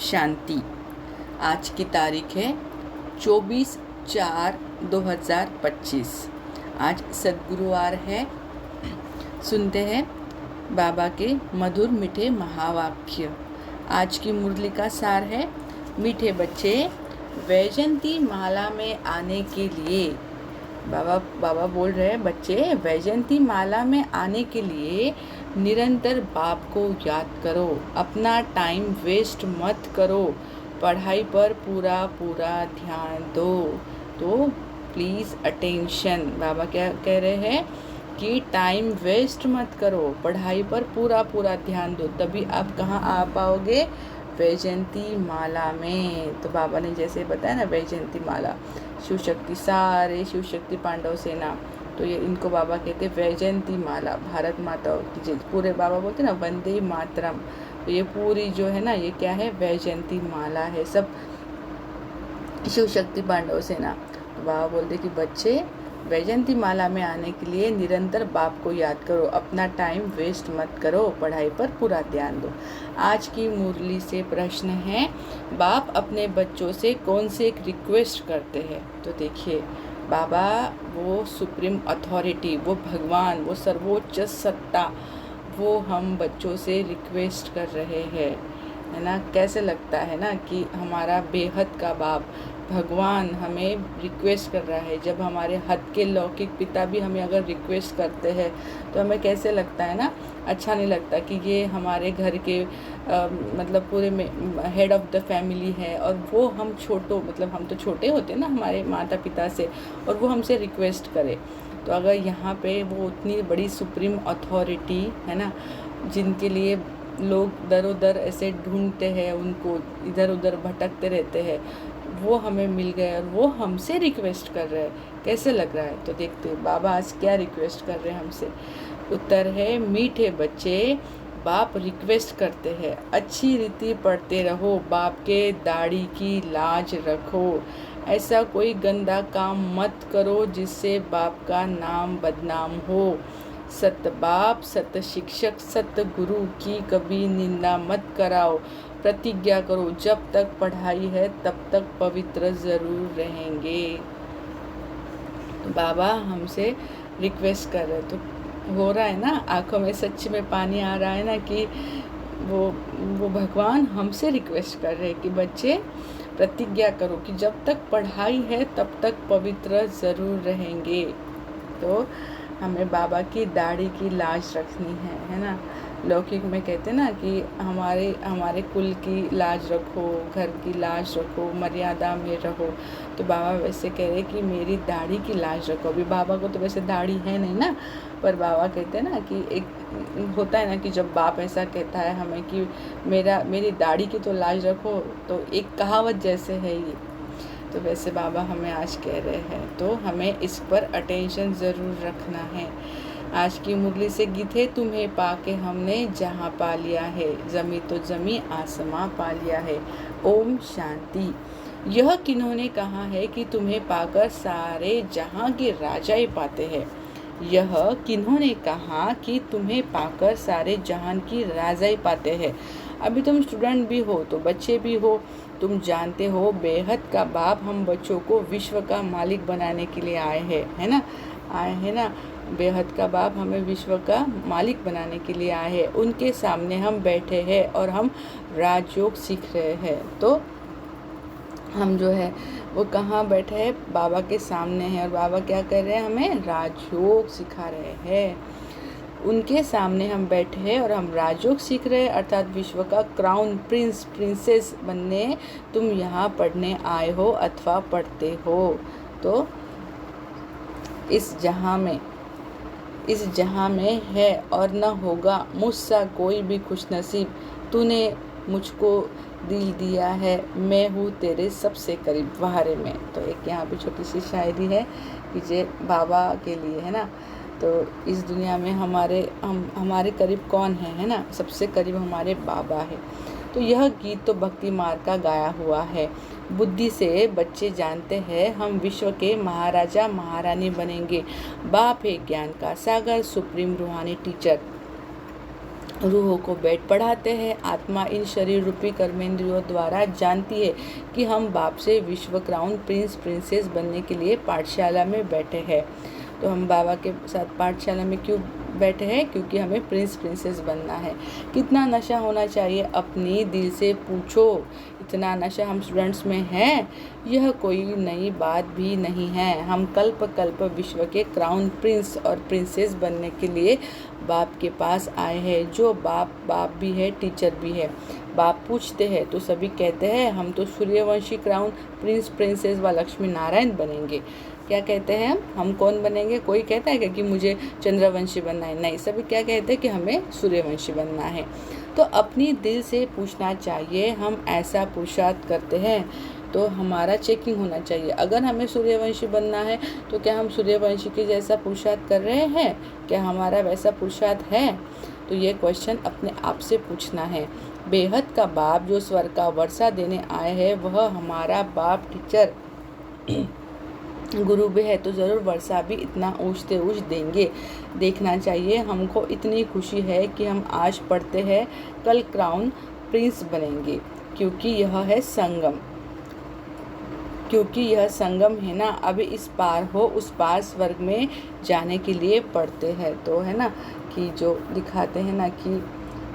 शांति। आज की तारीख है 24/4/2025। आज सद्गुरुवार है। सुनते हैं बाबा के मधुर मीठे महावाक्य। आज की मुरली का सार है, मीठे बच्चे वैजयंती माला में आने के लिए। बाबा बोल रहे हैं, बच्चे वैजयंती माला में आने के लिए निरंतर बाप को याद करो, अपना टाइम वेस्ट मत करो, पढ़ाई पर पूरा ध्यान दो। तो प्लीज़ अटेंशन, बाबा क्या कह रहे हैं कि टाइम वेस्ट मत करो, पढ़ाई पर पूरा ध्यान दो, तभी आप कहाँ आ पाओगे? वैजयंती माला में। तो बाबा ने जैसे बताया ना, वैजयंती माला, शिव शक्ति, सारे शिव शक्ति पांडव सेना, तो ये इनको बाबा कहते वैजयंती माला, भारत माता की पूरे बाबा बोलते ना वंदे मातरम। तो ये पूरी जो है ना, ये क्या है? वैजयंती माला है, सब शिव शक्ति पांडव सेना। तो बाबा बोलते कि बच्चे वैजयंती माला में आने के लिए निरंतर बाप को याद करो, अपना टाइम वेस्ट मत करो, पढ़ाई पर पूरा ध्यान दो। आज की मुरली से प्रश्न है, बाप अपने बच्चों से कौन से एक रिक्वेस्ट करते हैं? तो देखिए, बाबा वो सुप्रीम अथॉरिटी, वो भगवान, वो सर्वोच्च सत्ता, वो हम बच्चों से रिक्वेस्ट कर रहे हैं, है ना। कैसे लगता है ना कि हमारा बेहद का बाप भगवान हमें रिक्वेस्ट कर रहा है। जब हमारे हद के लौकिक पिता भी हमें अगर रिक्वेस्ट करते हैं तो हमें कैसे लगता है ना, अच्छा नहीं लगता कि ये हमारे घर के मतलब पूरे में हेड ऑफ़ द फैमिली है, और वो हम मतलब हम तो छोटे होते हैं ना हमारे माता पिता से, और वो हमसे रिक्वेस्ट करे। तो अगर यहाँ पे वो उतनी बड़ी सुप्रीम अथॉरिटी है ना, जिनके लिए लोग दर उधर ऐसे ढूंढते हैं, उनको इधर उधर भटकते रहते हैं, वो हमें मिल गए और वो हमसे रिक्वेस्ट कर रहे हैं, कैसे लग रहा है? तो देखते हैं बाबा आज क्या रिक्वेस्ट कर रहे हैं हमसे। उत्तर है, मीठे बच्चे बाप रिक्वेस्ट करते हैं, अच्छी रीति पढ़ते रहो, बाप के दाढ़ी की लाज रखो, ऐसा कोई गंदा काम मत करो जिससे बाप का नाम बदनाम हो। सत बाप, सत शिक्षक, सत गुरु की कभी निंदा मत कराओ, प्रतिज्ञा करो जब तक पढ़ाई है तब तक पवित्र ज़रूर रहेंगे। तो बाबा हमसे रिक्वेस्ट कर रहे, तो हो रहा है ना, आंखों में सच में पानी आ रहा है ना कि वो भगवान हमसे रिक्वेस्ट कर रहे हैं कि बच्चे प्रतिज्ञा करो कि जब तक पढ़ाई है तब तक पवित्र ज़रूर रहेंगे। तो हमें बाबा की दाढ़ी की लाज रखनी है ना। लौकिक में कहते हैं ना कि हमारे कुल की लाज रखो, घर की लाज रखो, मर्यादा में रहो। तो बाबा वैसे कह रहे कि मेरी दाढ़ी की लाज रखो। अभी बाबा को तो वैसे दाढ़ी है नहीं ना, पर बाबा कहते हैं ना कि एक होता है ना कि जब बाप ऐसा कहता है हमें कि मेरी दाढ़ी की तो लाज रखो, तो एक कहावत जैसे है ये। तो वैसे बाबा हमें आज कह रहे हैं, तो हमें इस पर अटेंशन ज़रूर रखना है। आज की मुरली से गीत है, तुम्हें पाके हमने जहाँ पा लिया है, ज़मी तो ज़मी आसमां पा लिया है। ओम शांति। यह किन्होंने कहा है कि तुम्हें पाकर सारे जहाँ के राजा ही पाते हैं? यह किन्होंने कहा कि तुम्हें पाकर सारे जहान की राजा ही पाते हैं? अभी तुम स्टूडेंट भी हो, तो बच्चे भी हो, तुम जानते हो बेहद का बाप हम बच्चों को विश्व का मालिक बनाने के लिए आए हैं ना। बेहद का बाप हमें विश्व का मालिक बनाने के लिए आए हैं। उनके सामने हम बैठे हैं और हम राजयोग सीख रहे हैं। तो हम जो है वो कहाँ बैठे हैं? बाबा के सामने हैं, और बाबा क्या कर रहे हैं? हमें राजयोग सिखा रहे हैं। उनके सामने हम बैठे हैं और हम राजयोग सीख रहे हैं, अर्थात विश्व का क्राउन प्रिंस प्रिंसेस बनने तुम यहाँ पढ़ने आए हो अथवा पढ़ते हो। तो इस जहाँ में है और न होगा मुझसा कोई भी खुशनसीब, तूने मुझको दिल दिया है, मैं हूँ तेरे सबसे करीब वारे में। तो एक यहाँ पे छोटी सी शायरी है कि जे बाबा के लिए, है ना। तो इस दुनिया में हमारे करीब कौन है ना, सबसे करीब हमारे बाबा है। तो यह गीत तो भक्ति मार्ग का गाया हुआ है। बुद्धि से बच्चे जानते हैं हम विश्व के महाराजा महारानी बनेंगे। बाप है ज्ञान का सागर, सुप्रीम रूहानी टीचर। रूहों को वेद पढ़ाते हैं। आत्मा इन शरीर रूपी कर्मेंद्रियों द्वारा जानती है कि हम बाप से विश्व क्राउन प्रिंस प्रिंसेस बनने के लिए पाठशाला में बैठे हैं। तो हम बाबा के साथ पाठशाला में क्यों बैठे हैं? क्योंकि हमें प्रिंस प्रिंसेस बनना है। कितना नशा होना चाहिए? अपने दिल से पूछो। इतना नशा हम स्टूडेंट्स में है, यह कोई नई बात भी नहीं है। हम कल्प कल्प विश्व के क्राउन प्रिंस और प्रिंसेस बनने के लिए बाप के पास आए हैं। जो बाप भी है, टीचर भी है। बाप पूछते हैं तो सभी कहते हैं हम तो सूर्यवंशी क्राउन प्रिंस प्रिंसेस व लक्ष्मी नारायण बनेंगे। क्या कहते हैं? हम कौन बनेंगे? कोई कहता है कि मुझे चंद्रवंशी बनना है? नहीं, सभी क्या कहते हैं कि हमें सूर्यवंशी बनना है। तो अपनी दिल से पूछना चाहिए। हम ऐसा पुरुषार्थ करते हैं तो हमारा चेकिंग होना चाहिए। अगर हमें सूर्यवंशी बनना है तो क्या हम सूर्यवंशी के जैसा पुरुषार्थ कर रहे हैं? क्या हमारा वैसा पुरुषार्थ है? तो ये क्वेश्चन अपने आप से पूछना है। बेहद का बाप जो स्वर का वर्षा देने आए हैं, वह हमारा बाप टीचर गुरु भी है, तो ज़रूर वर्षा भी इतना ऊँचते ऊँच देंगे। देखना चाहिए। हमको इतनी खुशी है कि हम आज पढ़ते हैं, कल क्राउन प्रिंस बनेंगे, क्योंकि यह है संगम। क्योंकि यह संगम है ना, अभी इस पार हो उस पार स्वर्ग में जाने के लिए पढ़ते हैं। तो है ना कि जो दिखाते हैं ना कि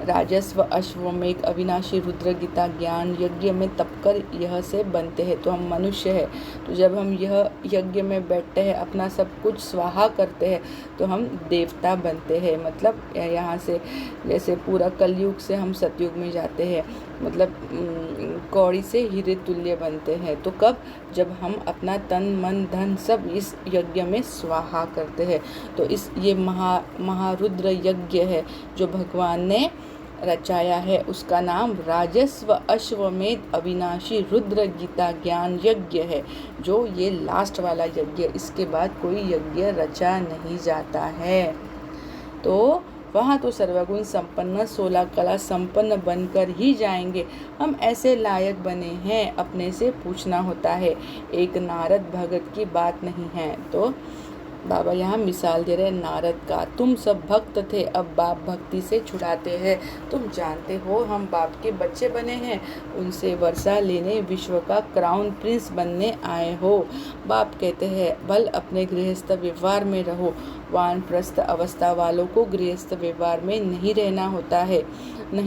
राजस्व अश्वमेघ अविनाशी रुद्र गीता ज्ञान यज्ञ में तपकर यह से बनते हैं। तो हम मनुष्य है, तो जब हम यह यज्ञ में बैठते हैं, अपना सब कुछ स्वाहा करते हैं, तो हम देवता बनते हैं। मतलब यहाँ से जैसे पूरा कलयुग से हम सतयुग में जाते हैं, मतलब कौड़ी से हीरे तुल्य बनते हैं। तो कब? जब हम अपना तन मन धन सब इस यज्ञ में स्वाहा करते हैं। तो ये महारुद्र यज्ञ है जो भगवान ने रचाया है। उसका नाम राजस्व अश्वमेध अविनाशी रुद्र गीता ज्ञान यज्ञ है, जो ये लास्ट वाला यज्ञ, इसके बाद कोई यज्ञ रचा नहीं जाता है। तो वहाँ तो सर्वगुण संपन्न 16 कला संपन्न बनकर ही जाएंगे। हम ऐसे लायक बने हैं, अपने से पूछना होता है। एक नारद भगत की बात नहीं है। तो बाबा यहाँ मिसाल दे रहे हैं नारद का। तुम सब भक्त थे, अब बाप भक्ति से छुड़ाते हैं। तुम जानते हो हम बाप के बच्चे बने हैं, उनसे वर्षा लेने विश्व का क्राउन प्रिंस बनने आए हो। बाप कहते हैं भल अपने गृहस्थ व्यवहार में रहो। वानप्रस्थ अवस्था वालों को गृहस्थ व्यवहार में नहीं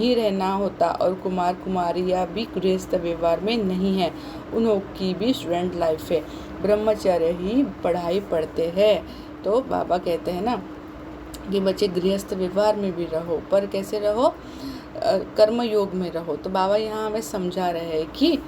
रहना होता और कुमार कुमारियाँ भी गृहस्थ व्यवहार में नहीं है। उन्हों की भी स्टूडेंट लाइफ है, ब्रह्मचर्य ही पढ़ाई पढ़ते हैं। तो बाबा कहते हैं ना कि बच्चे गृहस्थ व्यवहार में भी रहो, पर कैसे रहो? कर्म योग में रहो। तो बाबा यहाँ हमें समझा रहे हैं कि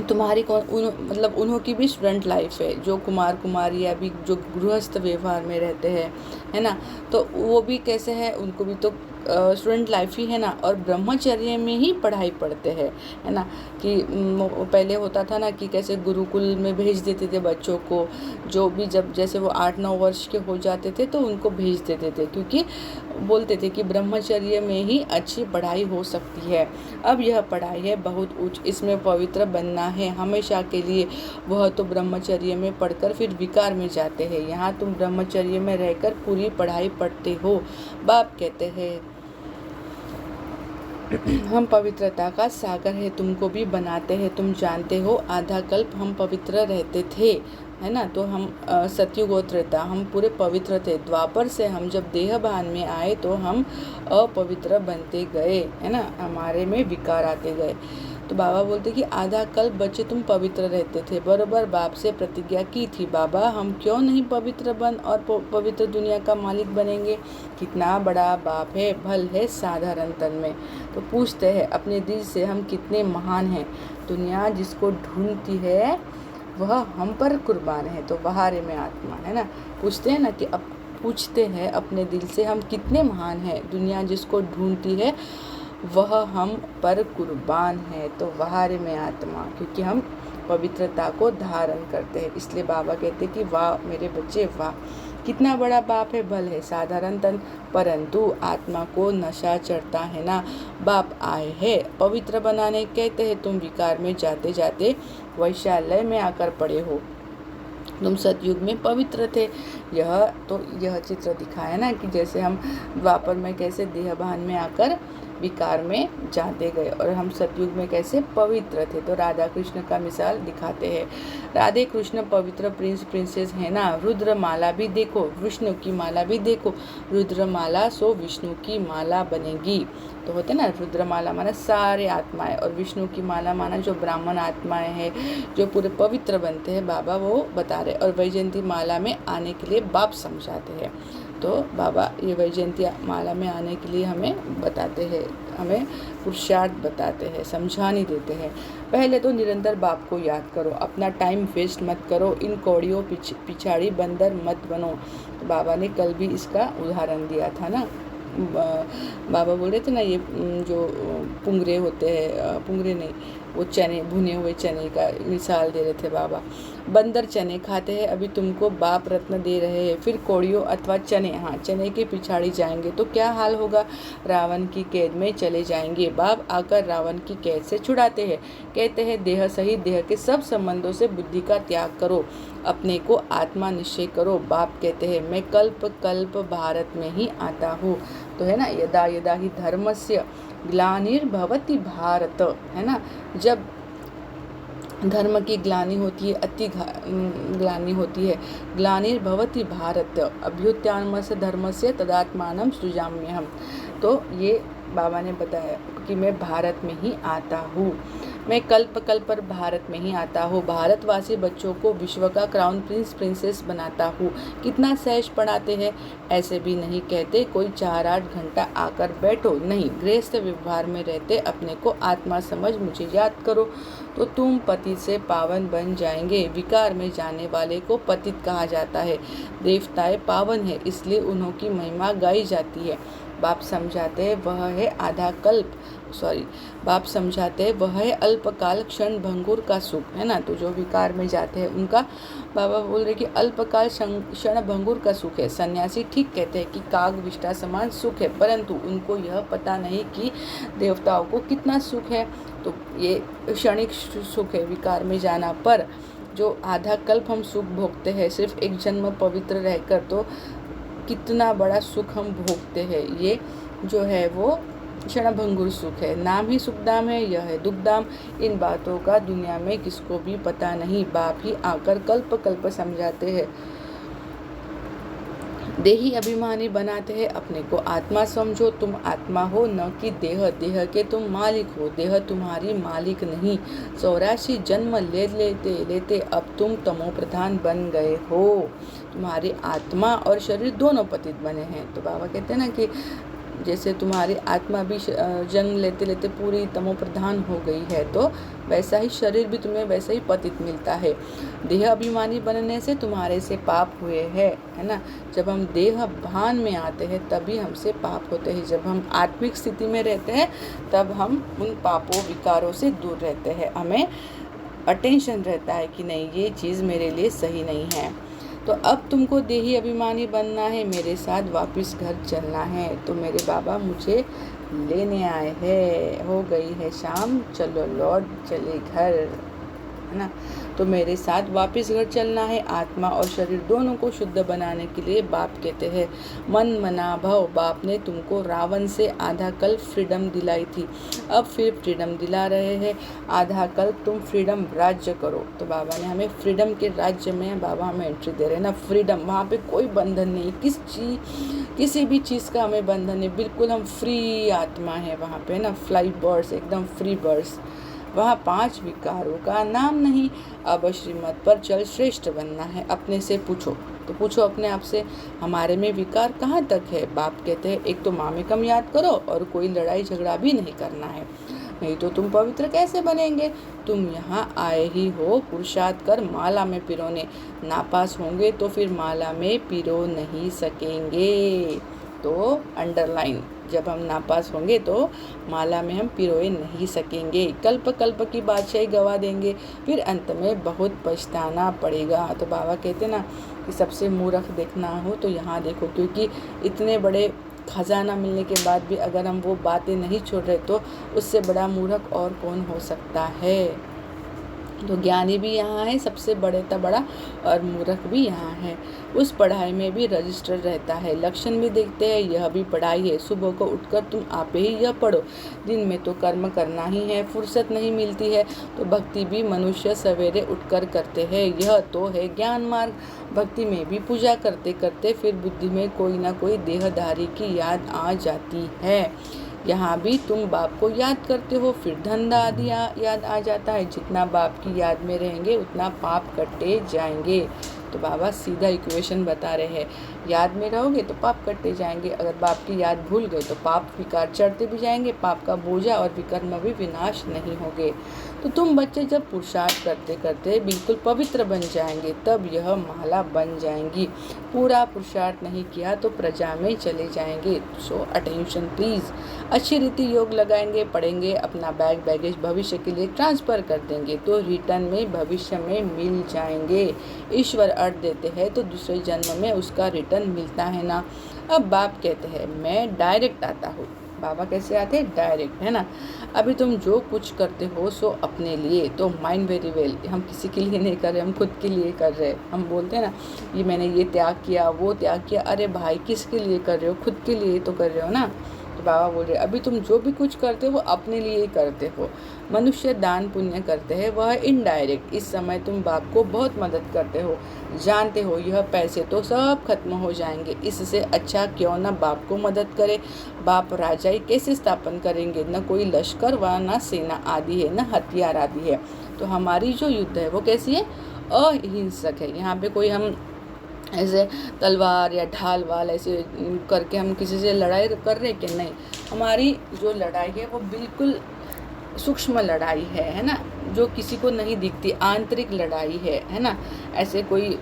तुम्हारी मतलब उन्हों की भी स्टूडेंट लाइफ है, जो कुमार कुमारियाँ भी जो गृहस्थ व्यवहार में रहते हैं, है ना। तो वो भी कैसे है? उनको भी तो स्टूडेंट लाइफ ही है ना, और ब्रह्मचर्य में ही पढ़ाई पढ़ते हैं, है ना। कि पहले होता था ना कि कैसे गुरुकुल में भेज देते थे बच्चों को, जो भी जब जैसे वो 8-9 वर्ष के हो जाते थे तो उनको भेज देते थे, क्योंकि बोलते थे कि ब्रह्मचर्य में ही अच्छी पढ़ाई हो सकती है। अब यह पढ़ाई है बहुत उच्च, इसमें पवित्र बनना है हमेशा के लिए। वह तो ब्रह्मचर्य में पढ़कर फिर विकार में जाते हैं, यहाँ तुम ब्रह्मचर्य में रहकर पूरी पढ़ाई पढ़ते हो। बाप कहते हैं हम पवित्रता का सागर है, तुमको भी बनाते हैं। तुम जानते हो आधा कल्प हम पवित्र रहते थे, है ना। तो हम सत्युगोत्रता हम पूरे पवित्र थे। द्वापर से हम जब देहभान में आए तो हम अपवित्र बनते गए, है ना, हमारे में विकार आते गए। तो बाबा बोलते कि आधा कल्प बच्चे तुम पवित्र रहते थे, बरोबर बाप से प्रतिज्ञा की थी, बाबा हम क्यों नहीं पवित्र बन और पवित्र दुनिया का मालिक बनेंगे। कितना बड़ा बाप है, भल है साधारण तन में। तो पूछते हैं अपने दिल से हम कितने महान हैं। दुनिया जिसको ढूंढती है वह हम पर कुर्बान है। तो वहारे में आत्मा, है ना। पूछते हैं ना कि अब पूछते हैं अपने दिल से हम कितने महान हैं। दुनिया जिसको ढूंढती है वह हम पर कुर्बान है। तो वहारे में आत्मा, क्योंकि हम पवित्रता को धारण करते हैं। इसलिए बाबा कहते हैं कि वाह मेरे बच्चे वाह, कितना बड़ा बाप है, भल है साधारण तन, परंतु आत्मा को नशा चढ़ता है ना। बाप आए हैं पवित्र बनाने, कहते हैं तुम विकार में जाते जाते वैशाल्य में आकर पड़े हो। तुम सतयुग में पवित्र थे। यह चित्र दिखाया ना कि जैसे हम द्वापर में कैसे देहभान में आकर विकार में जाते गए और हम सतयुग में कैसे पवित्र थे। तो राधा कृष्ण का मिसाल दिखाते हैं। राधे कृष्ण पवित्र प्रिंस प्रिंसेस है ना। रुद्रमाला भी देखो, विष्णु की माला भी देखो, रुद्रमाला सो विष्णु की माला बनेगी। तो होते ना, रुद्रमाला माना सारे आत्माएं और विष्णु की माला माना जो ब्राह्मण आत्माएं हैं जो पूरे पवित्र बनते हैं, बाबा वो बता रहे। और वैजयंती माला में आने के लिए बाप समझाते हैं। तो बाबा ये वैजयंती माला में आने के लिए हमें बताते हैं, हमें पुरुषार्थ बताते हैं, समझाने देते हैं। पहले तो निरंतर बाप को याद करो, अपना टाइम वेस्ट मत करो, इन कौड़ियों पिछाड़ी बंदर मत बनो। तो बाबा ने कल भी इसका उदाहरण दिया था ना। बाबा बोल रहे थे ना, ये जो पुंगरे होते हैं, पुंगरे नहीं, वो चने, भुने हुए चने का मिसाल दे रहे थे बाबा। बंदर चने खाते हैं, अभी तुमको बाप रत्न दे रहे हैं, फिर कोड़ियों अथवा चने, हाँ चने के पिछाड़ी जाएंगे तो क्या हाल होगा, रावण की कैद में चले जाएंगे। बाप आकर रावण की कैद से छुड़ाते हैं, कहते हैं देह सहित देह के सब संबंधों से बुद्धि का त्याग करो, अपने को आत्मा निश्चय करो। बाप कहते हैं मैं कल्प कल्प भारत में ही आता हूँ। तो है ना, यदा यदा ही धर्मस्य ग्लानिर्भवति भारत, है ना, जब धर्म की ग्लानि होती है, अति ग्लानि होती है, ग्लानिर्भवति भारत अभ्युत्थानस्य धर्मस्य तदात्मानं सृजाम्यहम्। तो ये बाबा ने बताया कि मैं भारत में ही आता हूँ, मैं कल्प कल्प पर भारत में ही आता हूँ, भारतवासी बच्चों को विश्व का क्राउन प्रिंस प्रिंसेस बनाता हूँ। कितना सहज पढ़ाते हैं, ऐसे भी नहीं कहते कोई 4-8 घंटा आकर बैठो, नहीं, गृहस्थ व्यवहार में रहते अपने को आत्मा समझ मुझे याद करो तो तुम पतित से पावन बन जाएंगे। विकार में जाने वाले को पतित कहा जाता है। देवताएं पावन है इसलिए उन्हों की महिमा गाई जाती है। बाप समझाते हैं वह है आधा कल्प, बाप समझाते हैं वह है अल्पकाल क्षण भंगुर का सुख, है ना। तो जो विकार में जाते हैं उनका बाबा बोल रहे कि अल्पकाल क्षण भंगुर का सुख है। सन्यासी ठीक कहते हैं कि काग विष्टा समान सुख है, परंतु उनको यह पता नहीं कि देवताओं को कितना सुख है। तो ये क्षणिक सुख है विकार में जाना, पर जो आधा कल्प हम सुख भोगते हैं सिर्फ एक जन्म पवित्र रहकर, तो कितना बड़ा सुख हम भोगते हैं। ये जो है वो क्षणभंगुर सुख है। नाम ही सुखदाम है, यह है दुखदाम। इन बातों का दुनिया में किसको भी पता नहीं, बाप ही आकर कल्प कल्प समझाते हैं। देही अभिमानी बनाते हैं अपने को आत्मा समझो, तुम आत्मा हो न कि देह, देह के तुम मालिक हो, देह तुम्हारी मालिक नहीं। 84 जन्म लेते लेते अब तुम तमो प्रधान बन गए हो, तुम्हारी आत्मा और शरीर दोनों पतित बने हैं। तो बाबा कहते हैं ना कि जैसे तुम्हारी आत्मा भी जन्म लेते लेते पूरी तमो प्रधान हो गई है, तो वैसा ही शरीर भी तुम्हें वैसा ही पतित मिलता है। देह अभिमानी बनने से तुम्हारे से पाप हुए हैं, है ना। जब हम देह भान में आते हैं तभी हमसे पाप होते हैं। जब हम आत्मिक स्थिति में रहते हैं तब हम उन पापों विकारों से दूर रहते हैं। हमें अटेंशन रहता है कि नहीं, ये चीज़ मेरे लिए सही नहीं है। तो अब तुमको देही अभिमानी बनना है, मेरे साथ वापस घर चलना है। तो मेरे बाबा मुझे लेने आए हैं, हो गई है शाम, चलो लौट चले घर, है ना। तो मेरे साथ वापस घर चलना है। आत्मा और शरीर दोनों को शुद्ध बनाने के लिए बाप कहते हैं मन मना भव। बाप ने तुमको रावण से आधा कल फ्रीडम दिलाई थी, अब फिर फ्रीडम दिला रहे हैं। आधा कल तुम फ्रीडम राज्य करो। तो बाबा ने हमें फ्रीडम के राज्य में बाबा हमें एंट्री दे रहे हैं ना। फ्रीडम, वहाँ पे कोई बंधन नहीं, किसी भी चीज़ का हमें बंधन नहीं, बिल्कुल हम फ्री आत्मा है वहाँ पे, ना। फ्लाई बर्ड्स, एकदम फ्री बर्ड्स। वहाँ 5 विकारों का नाम नहीं। अब श्रीमत पर चल, श्रेष्ठ बनना है। अपने से पूछो, तो पूछो अपने आप से हमारे में विकार कहाँ तक है। बाप कहते हैं एक तो मामेकम याद करो और कोई लड़ाई झगड़ा भी नहीं करना है, नहीं तो तुम पवित्र कैसे बनेंगे। तुम यहाँ आए ही हो पुरुषार्थ कर माला में पिरोने, नापास होंगे तो फिर माला में पिरो नहीं सकेंगे। तो अंडरलाइन, जब हम नापास होंगे तो माला में हम पिरोए नहीं सकेंगे, कल्प कल्प की बादशाही गवा देंगे, फिर अंत में बहुत पछताना पड़ेगा। तो बाबा कहते ना कि सबसे मूर्ख देखना हो तो यहाँ देखो, क्योंकि इतने बड़े खजाना मिलने के बाद भी अगर हम वो बातें नहीं छोड़ रहे तो उससे बड़ा मूर्ख और कौन हो सकता है। तो ज्ञानी भी यहाँ है, सबसे बड़े का बड़ा, और मूर्ख भी यहाँ है। उस पढ़ाई में भी रजिस्टर रहता है, लक्षण भी देखते हैं, यह भी पढ़ाई है। सुबह को उठकर तुम आप ही यह पढ़ो, दिन में तो कर्म करना ही है, फुर्सत नहीं मिलती है, तो भक्ति भी मनुष्य सवेरे उठकर करते हैं, यह तो है ज्ञान मार्ग। भक्ति में भी पूजा करते करते फिर बुद्धि में कोई ना कोई देहधारी की याद आ जाती है। यहाँ भी तुम बाप को याद करते हो, फिर धंधा आदि याद आ जाता है। जितना बाप की याद में रहेंगे उतना पाप कटते जाएंगे। तो बाबा सीधा इक्वेशन बता रहे हैं, याद में रहोगे तो पाप कटते जाएंगे, अगर बाप की याद भूल गए तो पाप विकार चढ़ते भी जाएंगे, पाप का बोझा और विकर्म भी विनाश नहीं होंगे। तो तुम बच्चे जब पुरुषार्थ करते करते बिल्कुल पवित्र बन जाएंगे, तब यह माला बन जाएंगी। पूरा पुरुषार्थ नहीं किया तो प्रजा में चले जाएंगे। सो अटेंशन प्लीज। अच्छी रीति योग लगाएंगे, पढ़ेंगे, अपना बैगेज भविष्य के लिए ट्रांसफर कर देंगे, तो रिटर्न में भविष्य में मिल जाएंगे। ईश्वर अर्थ देते हैं तो दूसरे जन्म में उसका रिटर्न मिलता है ना। अब बाप कहते हैं मैं डायरेक्ट आता हूँ। बाबा कैसे आते हैं? डायरेक्ट, है ना। अभी तुम जो कुछ करते हो सो अपने लिए, तो माइंड वेरी वेल, हम किसी के लिए नहीं कर रहे, हम खुद के लिए कर रहे हैं। हम बोलते हैं ना, ये मैंने ये त्याग किया, वो त्याग किया, अरे भाई किसके लिए कर रहे हो? खुद के लिए तो कर रहे हो ना। तो बाबा बोल रहे अभी तुम जो भी कुछ करते हो अपने लिए ही करते हो। मनुष्य दान पुण्य करते हैं, वह इनडायरेक्ट। इस समय तुम बाप को बहुत मदद करते हो, जानते हो यह पैसे तो सब खत्म हो जाएंगे, इससे अच्छा क्यों न बाप को मदद करे। बाप राजाई कैसे स्थापन करेंगे? न कोई लश्कर व न सेना आदि है, न हथियार आदि है। तो हमारी जो युद्ध है वो कैसी है? अहिंसक है। यहाँ पे कोई हम ऐसे तलवार या ढाल वाल ऐसे करके हम किसी से लड़ाई कर रहे कि नहीं। हमारी जो लड़ाई है वो बिल्कुल सूक्ष्म लड़ाई है ना, जो किसी को नहीं दिखती, आंतरिक लड़ाई है ना। ऐसे कोई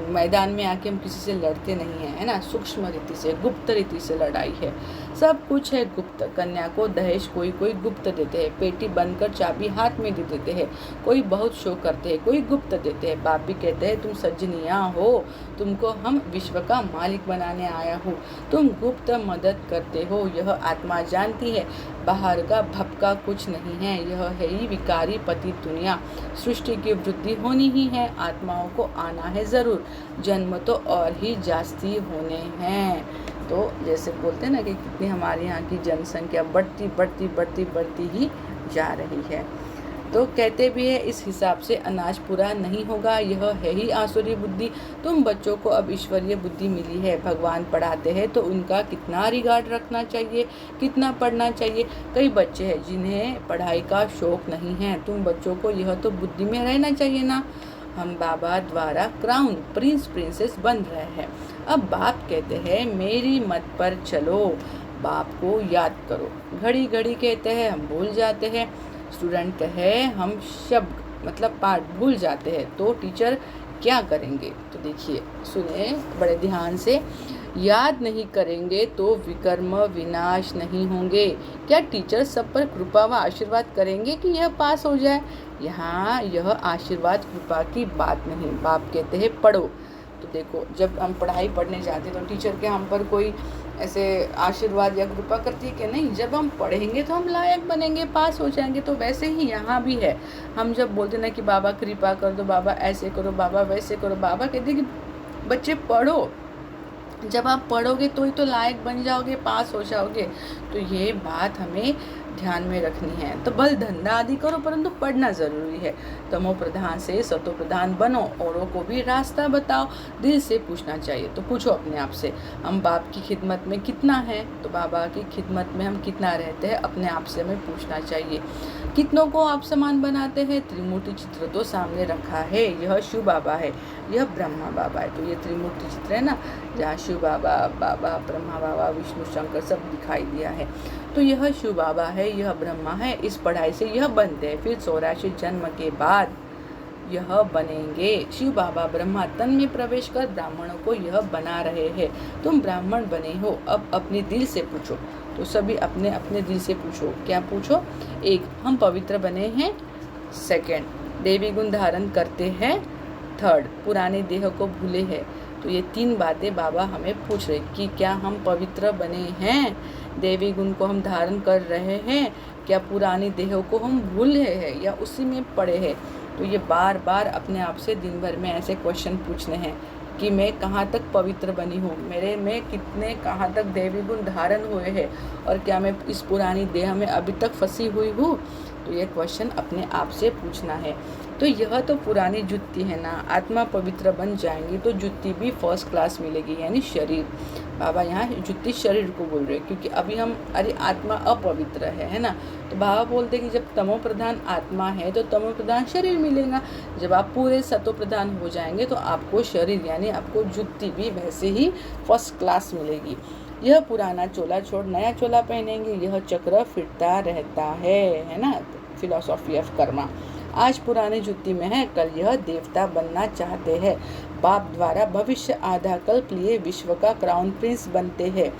मैदान में आके हम किसी से लड़ते नहीं हैं, है ना। सूक्ष्म रीति से, गुप्त रीति से लड़ाई है। सब कुछ है गुप्त। कन्या को दहेज कोई गुप्त देते हैं, पेटी बनकर चाबी हाथ में दे देते हैं, कोई बहुत शो करते हैं, कोई गुप्त देते हैं। बाप भी कहते हैं तुम सज्जनिया हो, तुमको हम विश्व का मालिक बनाने आया हूँ, तुम गुप्त मदद करते हो, यह आत्मा जानती है। बाहर का भपका कुछ नहीं है, यह है ही विकारी पति दुनिया। सृष्टि की वृद्धि होनी ही है, आत्माओं को आना है जरूर, जन्म तो और ही जास्ती होने हैं। तो जैसे बोलते हैं ना कि कितनी हमारे यहाँ की जनसंख्या बढ़ती ही जा रही है। तो कहते भी है इस हिसाब से अनाज पूरा नहीं होगा, यह है ही आसुरी बुद्धि। तुम बच्चों को अब ईश्वरीय बुद्धि मिली है, भगवान पढ़ाते हैं तो उनका कितना रिगार्ड रखना चाहिए, कितना पढ़ना चाहिए। कई बच्चे हैं जिन्हें पढ़ाई का शौक नहीं है, तुम बच्चों को यह तो बुद्धि में रहना चाहिए ना। हम बाबा द्वारा क्राउन प्रिंस प्रिंसेस बन रहे हैं। अब बाप कहते हैं मेरी मत पर चलो, बाप को याद करो। घड़ी घड़ी कहते हैं हम भूल जाते हैं। स्टूडेंट कहे हम शब्द मतलब पाठ भूल जाते हैं, तो टीचर क्या करेंगे? तो देखिए सुने बड़े ध्यान से, याद नहीं करेंगे तो विकर्म विनाश नहीं होंगे। क्या टीचर सब पर कृपा व आशीर्वाद करेंगे कि यह पास हो जाए? यहाँ यह आशीर्वाद कृपा की बात नहीं। बाप कहते हैं पढ़ो। तो देखो जब हम पढ़ाई पढ़ने जाते हैं तो टीचर के हम पर कोई ऐसे आशीर्वाद या कृपा करती है कि नहीं? जब हम पढ़ेंगे तो हम लायक बनेंगे, पास हो जाएंगे। तो वैसे ही यहाँ भी है। हम जब बोलते ना कि बाबा कृपा कर दो, बाबा ऐसे करो, बाबा वैसे करो, बाबा कहते हैं कि बच्चे पढ़ो। जब आप पढ़ोगे तो ही तो लायक बन जाओगे, पास हो जाओगे। तो ये बात हमें ध्यान में रखनी है। तो बल धंधा आदि करो परंतु पढ़ना जरूरी है। तमो प्रधान से सतो प्रधान बनो, औरों को भी रास्ता बताओ। दिल से पूछना चाहिए, तो पूछो अपने आप से हम बाप की खिदमत में कितना है, तो बाबा की खिदमत में हम कितना रहते हैं, अपने आप से हमें पूछना चाहिए। कितनों को आप समान बनाते हैं? त्रिमूर्ति चित्र तो सामने रखा है, यह शिव बाबा है, यह ब्रह्मा बाबा है। तो ये त्रिमूर्ति चित्र है ना, जहाँ शिव बाबा, बाबा ब्रह्मा बाबा, विष्णु शंकर सब दिखाई दिया है। तो यह शिव बाबा है, यह ब्रह्मा है। इस पढ़ाई से यह बनते हैं, फिर 84 जन्म के बाद यह बनेंगे। शिव बाबा ब्रह्मा तन में प्रवेश कर ब्राह्मणों को यह बना रहे हैं। तुम ब्राह्मण बने हो, अब अपने दिल से पूछो। तो सभी अपने अपने दिल से पूछो। क्या पूछो? एक, हम पवित्र बने हैं। सेकंड, देवी गुण धारण करते हैं। थर्ड, पुराने देह को भूले हैं। तो ये 3 बातें बाबा हमें पूछ रहे कि क्या हम पवित्र बने हैं, देवी गुण को हम धारण कर रहे हैं, क्या पुरानी देह को हम भूल रहे हैं या उसी में पड़े हैं। तो ये बार बार अपने आप से दिन भर में ऐसे क्वेश्चन पूछने हैं कि मैं कहाँ तक पवित्र बनी हूँ, मेरे में कितने कहाँ तक दैवी गुण धारण हुए हैं, और क्या मैं इस पुरानी देह में अभी तक फंसी हुई हूँ। तो ये क्वेश्चन अपने आप से पूछना है। तो यह तो पुरानी जुत्ती है ना, आत्मा पवित्र बन जाएंगी तो जुत्ती भी फर्स्ट क्लास मिलेगी, यानी शरीर। बाबा यहाँ जुत्ती शरीर को बोल रहे हैं, क्योंकि अभी हम आत्मा अपवित्र है ना। तो बाबा बोलते कि जब तमो प्रधान आत्मा है तो तमो प्रधान शरीर मिलेगा। जब आप पूरे सतो प्रधान हो जाएंगे तो आपको शरीर यानी आपको जुत्ती भी वैसे ही फर्स्ट क्लास मिलेगी। यह पुराना चोला छोड़ नया चोला पहनेंगे, यह चक्र फिरता रहता है ना। Philosophy of Karma. आज पुरानी जुत्ती में है, कल यह देवता बनना चाहते हैं। बाप द्वारा भविष्य आधा कल्प लिए विश्व का क्राउन प्रिंस बनते हैं।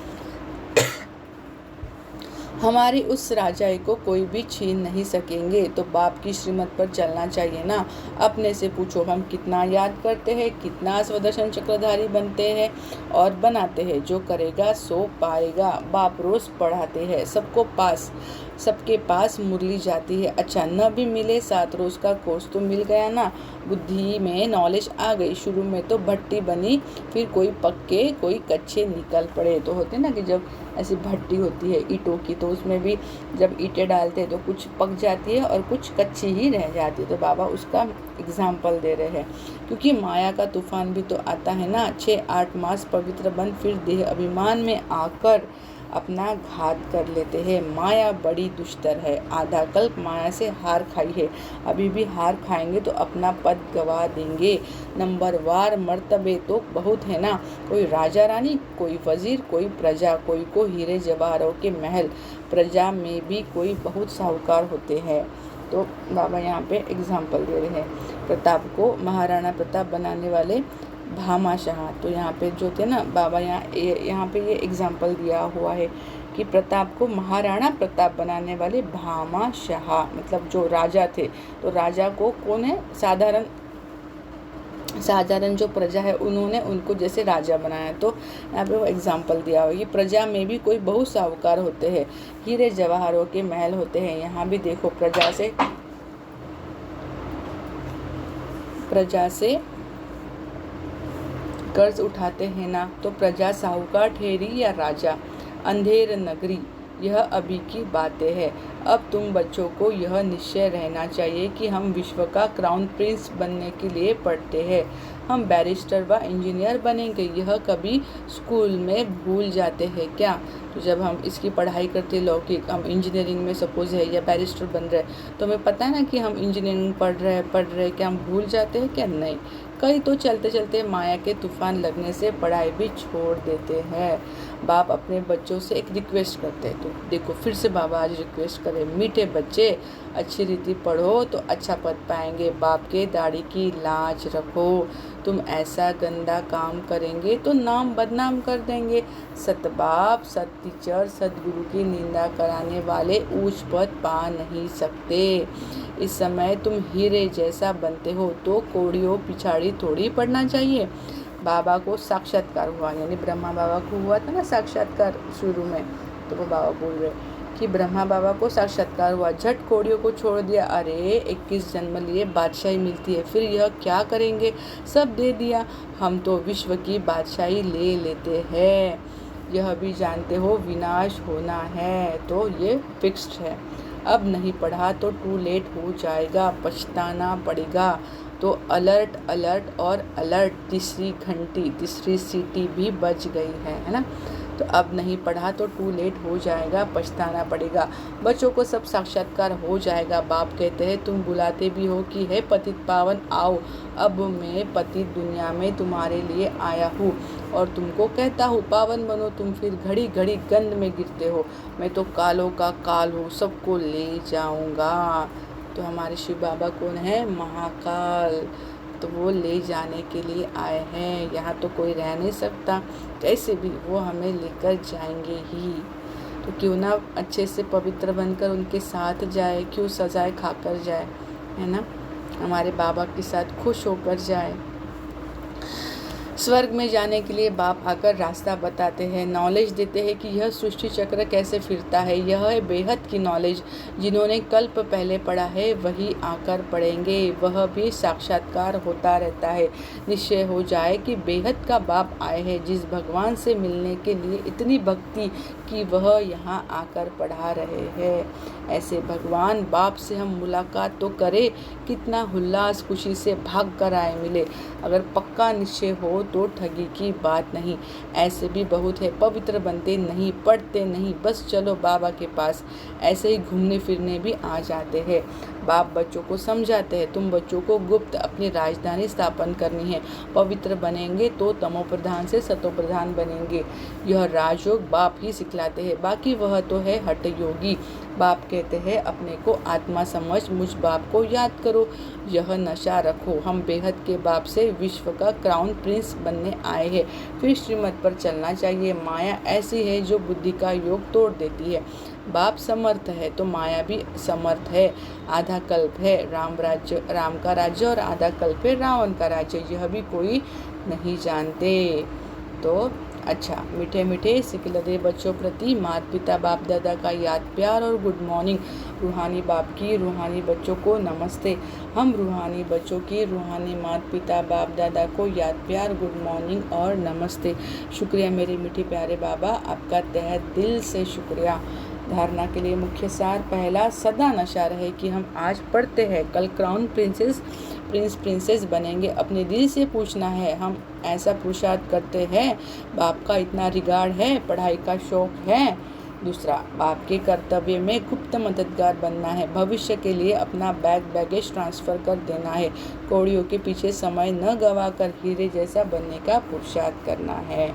हमारी उस राजाई को कोई भी छीन नहीं सकेंगे। तो बाप की श्रीमत पर चलना चाहिए ना। अपने से पूछो, हम कितना याद करते हैं, कितना स्वदर्शन चक्रधारी बनते हैं और बनाते हैं। जो करेगा सो पाएगा। बाप रोज पढ़ाते हैं, सबके पास मुरली जाती है। अच्छा न भी मिले, 7 रोज का कोर्स तो मिल गया ना। बुद्धि में नॉलेज आ गई। शुरू में तो भट्टी बनी, फिर कोई पक्के कोई कच्चे निकल पड़े। तो होते ना कि जब ऐसी भट्टी होती है ईंटों की, तो उसमें भी जब ईंटें डालते हैं तो कुछ पक जाती है और कुछ कच्ची ही रह जाती है। तो बाबा उसका एग्जाम्पल दे रहे हैं, क्योंकि माया का तूफान भी तो आता है ना। 6-8 मास पवित्र बन फिर देह अभिमान में आकर अपना घात कर लेते हैं। माया बड़ी दुष्टर है, आधा कल्प माया से हार खाई है, अभी भी हार खाएंगे तो अपना पद गवा देंगे। नंबरवार मर्तबे तो बहुत है ना, कोई राजा रानी, कोई वजीर, कोई प्रजा, कोई को हीरे जवाहरों के महल। प्रजा में भी कोई बहुत साहूकार होते हैं। तो बाबा यहाँ पे एग्जाम्पल दे रहे हैं प्रताप को महाराणा प्रताप बनाने वाले भामाशाह। तो यहाँ पे जो थे ना बाबा यहाँ पे ये एग्जाम्पल दिया हुआ है कि प्रताप को महाराणा प्रताप बनाने वाले भामाशाह, मतलब जो राजा थे। तो राजा को कौन है, साधारण जो प्रजा है उन्होंने उनको जैसे राजा बनाया। तो यहाँ पे वो एग्जाम्पल दिया हुआ है कि प्रजा में भी कोई बहुत साहूकार होते हैं, हीरे जवाहरों के महल होते हैं। यहाँ भी देखो प्रजा से कर्ज उठाते हैं ना, तो प्रजा साहूकार ठहरी या राजा। अंधेर नगरी, यह अभी की बातें हैं। अब तुम बच्चों को यह निश्चय रहना चाहिए कि हम विश्व का क्राउन प्रिंस बनने के लिए पढ़ते हैं। हम बैरिस्टर व इंजीनियर बनेंगे, यह कभी स्कूल में भूल जाते हैं क्या। तो जब हम इसकी पढ़ाई करते लौकिक, हम इंजीनियरिंग में सपोज है या बैरिस्टर बन रहे हैं, तो हमें पता है ना कि हम इंजीनियरिंग पढ़ रहे हैं, क्या हम भूल जाते हैं क्या, नहीं। कई तो चलते चलते माया के तूफान लगने से पढ़ाई भी छोड़ देते हैं। बाप अपने बच्चों से एक रिक्वेस्ट करते हैं। तो देखो फिर से बाबा आज रिक्वेस्ट करें, मीठे बच्चे अच्छी रीति पढ़ो तो अच्छा पद पाएंगे। बाप के दाढ़ी की लाज रखो, तुम ऐसा गंदा काम करेंगे तो नाम बदनाम कर देंगे। सतबाप सत टीचर सदगुरु की निंदा कराने वाले ऊंच पद पा नहीं सकते। इस समय तुम हीरे जैसा बनते हो तो कोड़ियों पिछाड़ी थोड़ी पड़ना चाहिए। बाबा को साक्षात्कार हुआ, यानी ब्रह्मा बाबा को हुआ था ना साक्षात्कार शुरू में, तो वो बाबा बोल रहे कि ब्रह्मा बाबा को साक्षात्कार हुआ, झट कोड़ियों को छोड़ दिया। अरे 21 जन्म लिए बादशाही मिलती है, फिर यह क्या करेंगे, सब दे दिया। हम तो विश्व की बादशाही ले लेते हैं, यह भी जानते हो विनाश होना है, तो ये फिक्स्ड है। अब नहीं पढ़ा तो टू लेट हो जाएगा, पछताना पड़ेगा। तो अलर्ट अलर्ट और अलर्ट, तीसरी सीटी भी बज गई है ना। तो अब नहीं पढ़ा तो टू लेट हो जाएगा, पछताना पड़ेगा। बच्चों को सब साक्षात्कार हो जाएगा। बाप कहते हैं तुम बुलाते भी हो कि हे पतित पावन आओ, अब मैं पतित दुनिया में तुम्हारे लिए आया हूँ और तुमको कहता हूँ पावन बनो। तुम फिर घड़ी घड़ी गंध में गिरते हो, मैं तो कालों का काल हूँ, सबको ले जाऊँगा। तो हमारे शिव बाबा कौन है, महाकाल, तो वो ले जाने के लिए आए हैं। यहाँ तो कोई रह नहीं सकता, कैसे भी वो हमें लेकर जाएंगे ही। तो क्यों ना अच्छे से पवित्र बनकर उनके साथ जाए, क्यों सजाए खाकर जाए, है ना, हमारे बाबा के साथ खुश होकर जाए। स्वर्ग में जाने के लिए बाप आकर रास्ता बताते हैं, नॉलेज देते हैं कि यह सृष्टि चक्र कैसे फिरता है। यह है बेहद की नॉलेज। जिन्होंने कल्प पहले पढ़ा है वही आकर पढ़ेंगे, वह भी साक्षात्कार होता रहता है। निश्चय हो जाए कि बेहद का बाप आए हैं, जिस भगवान से मिलने के लिए इतनी भक्ति कि वह यहाँ आकर पढ़ा रहे हैं। ऐसे भगवान बाप से हम मुलाकात तो करें, कितना उल्लास खुशी से भाग कर आए मिले। अगर पक्का निश्चय हो तो ठगी की बात नहीं। ऐसे भी बहुत है, पवित्र बनते नहीं, पढ़ते नहीं, बस चलो बाबा के पास, ऐसे ही घूमने फिरने भी आ जाते हैं। बाप बच्चों को समझाते हैं, तुम बच्चों को गुप्त अपनी राजधानी स्थापन करनी है। पवित्र बनेंगे तो तमो प्रधान से सतो प्रधान बनेंगे। यह राजयोग बाप ही सिखलाते हैं, बाकी वह तो है हठ योगी। बाप कहते हैं अपने को आत्मा समझ मुझ बाप को याद करो, यह नशा रखो। हम बेहद के बाप से विश्व का क्राउन प्रिंस बनने आए हैं, फिर श्रीमत पर चलना चाहिए। माया ऐसी है जो बुद्धि का योग तोड़ देती है। बाप समर्थ है तो माया भी समर्थ है। आधा कल्प है राम का राज्य और आधा कल्प है रावण का राज्य, यह भी कोई नहीं जानते। तो अच्छा, मीठे मीठे सिखलदे बच्चों प्रति माता पिता बाप दादा का याद प्यार और गुड मॉर्निंग। रूहानी बाप की रूहानी बच्चों को नमस्ते। हम रूहानी बच्चों की रूहानी माता पिता बाप दादा को याद प्यार, गुड मॉर्निंग और नमस्ते। शुक्रिया मेरे मीठे प्यारे बाबा, आपका तहे दिल से शुक्रिया। धारणा के लिए मुख्य सार, पहला, सदा नशा रहे कि हम आज पढ़ते हैं, कल क्राउन प्रिंसेस बनेंगे। अपने दिल से पूछना है, हम ऐसा पुरुषार्थ करते हैं? बाप का इतना रिगार्ड है, पढ़ाई का शौक है? दूसरा, बाप के कर्तव्य में गुप्त मददगार बनना है। भविष्य के लिए अपना बैगेज ट्रांसफ़र कर देना है। कौड़ियों के पीछे समय न गवा कर हीरे जैसा बनने का पुरुषार्थ करना है।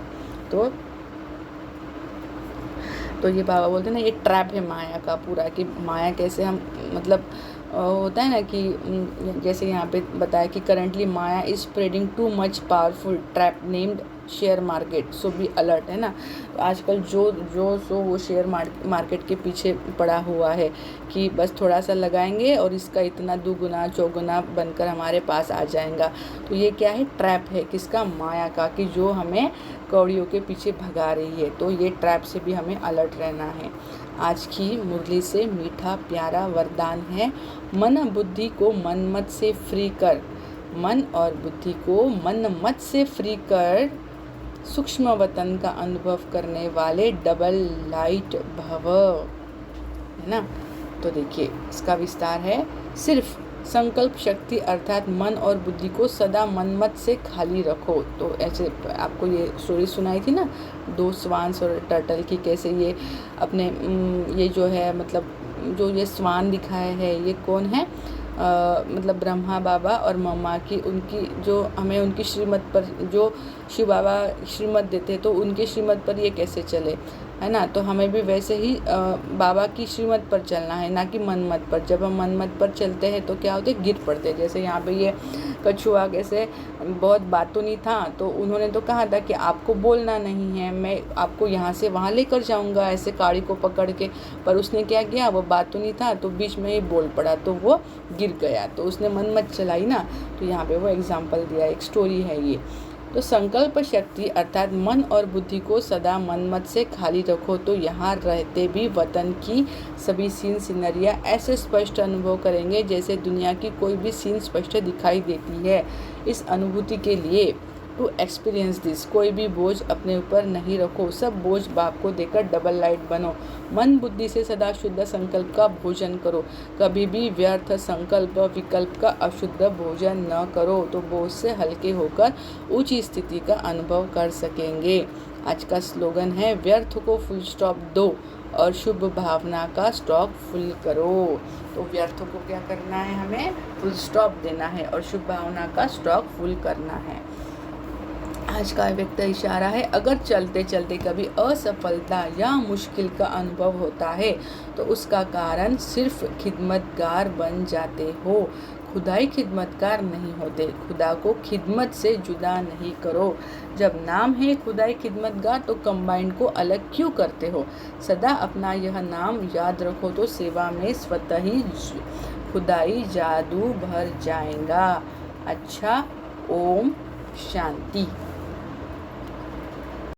तो ये बाबा बोलते हैं ना, ये ट्रैप है माया का पूरा, कि माया कैसे हम मतलब होता है ना कि जैसे यहाँ पे बताया कि currently Maya is spreading too much powerful trap named share market, so be alert, है ना। आजकल जो वो शेयर मार्केट के पीछे पड़ा हुआ है कि बस थोड़ा सा लगाएंगे और इसका इतना दुगुना चौगुना बनकर हमारे पास आ जाएगा। तो ये क्या है? ट्रैप है। किसका? माया का, कि जो हमें कौड़ियों के पीछे भगा रही है। तो ये ट्रैप से भी हमें अलर्ट रहना है। आज की मुरली से मीठा प्यारा वरदान है, मन बुद्धि को मन मत से फ्री कर। मन और बुद्धि को मन मत से फ्री कर, सूक्ष्म वतन का अनुभव करने वाले डबल लाइट भव, है ना। तो देखिए इसका विस्तार है, सिर्फ संकल्प शक्ति अर्थात मन और बुद्धि को सदा मनमत से खाली रखो। तो ऐसे आपको ये स्टोरी सुनाई थी ना, 2 स्वान्स और टर्टल की, कैसे ये अपने ये जो है मतलब जो ये स्वान दिखाया है ये कौन है? मतलब ब्रह्मा बाबा और मम्मा की, उनकी जो हमें उनकी श्रीमत पर जो शिव बाबा श्रीमत देते तो उनके श्रीमत पर ये कैसे चले, है ना। तो हमें भी वैसे ही बाबा की श्रीमत पर चलना है, ना कि मनमत पर। जब हम मनमत पर चलते हैं तो क्या होते, गिर पड़ते। जैसे यहाँ पे ये कछुआ कैसे बहुत बातूनी था, तो उन्होंने तो कहा था कि आपको बोलना नहीं है, मैं आपको यहाँ से वहाँ लेकर जाऊँगा ऐसे काड़ी को पकड़ के। पर उसने क्या किया, वो बातूनी था तो बीच में ही बोल पड़ा, तो वो गिर गया। तो उसने मनमत चलाई ना, तो यहाँ पे वो एग्जाम्पल दिया, एक स्टोरी है ये। तो संकल्प शक्ति अर्थात मन और बुद्धि को सदा मनमत से खाली रखो, तो यहाँ रहते भी वतन की सभी सीन सीनरियाँ ऐसे स्पष्ट अनुभव करेंगे जैसे दुनिया की कोई भी सीन स्पष्ट दिखाई देती है। इस अनुभूति के लिए टू एक्सपीरियंस दिस, कोई भी बोझ अपने ऊपर नहीं रखो, सब बोझ बाप को देकर डबल लाइट बनो। मन बुद्धि से सदा शुद्ध संकल्प का भोजन करो, कभी भी व्यर्थ संकल्प विकल्प का अशुद्ध भोजन न करो, तो बोझ से हल्के होकर ऊंची स्थिति का अनुभव कर सकेंगे। आज का स्लोगन है, व्यर्थ को फुल स्टॉप दो और शुभ भावना का स्टॉक फुल करो। तो व्यर्थ को क्या करना है, हमें फुल स्टॉप देना है और शुभ भावना का स्टॉक फुल करना है। आज का व्यक्त इशारा है, अगर चलते चलते कभी असफलता या मुश्किल का अनुभव होता है तो उसका कारण सिर्फ खिदमतगार बन जाते हो, खुदाई खिदमतगार नहीं होते। खुदा को खिदमत से जुदा नहीं करो। जब नाम है खुदाई खिदमतगार तो कंबाइंड को अलग क्यों करते हो? सदा अपना यह नाम याद रखो तो सेवा में स्वतः ही खुदाई जादू भर जाएगा। अच्छा, ओम शांति।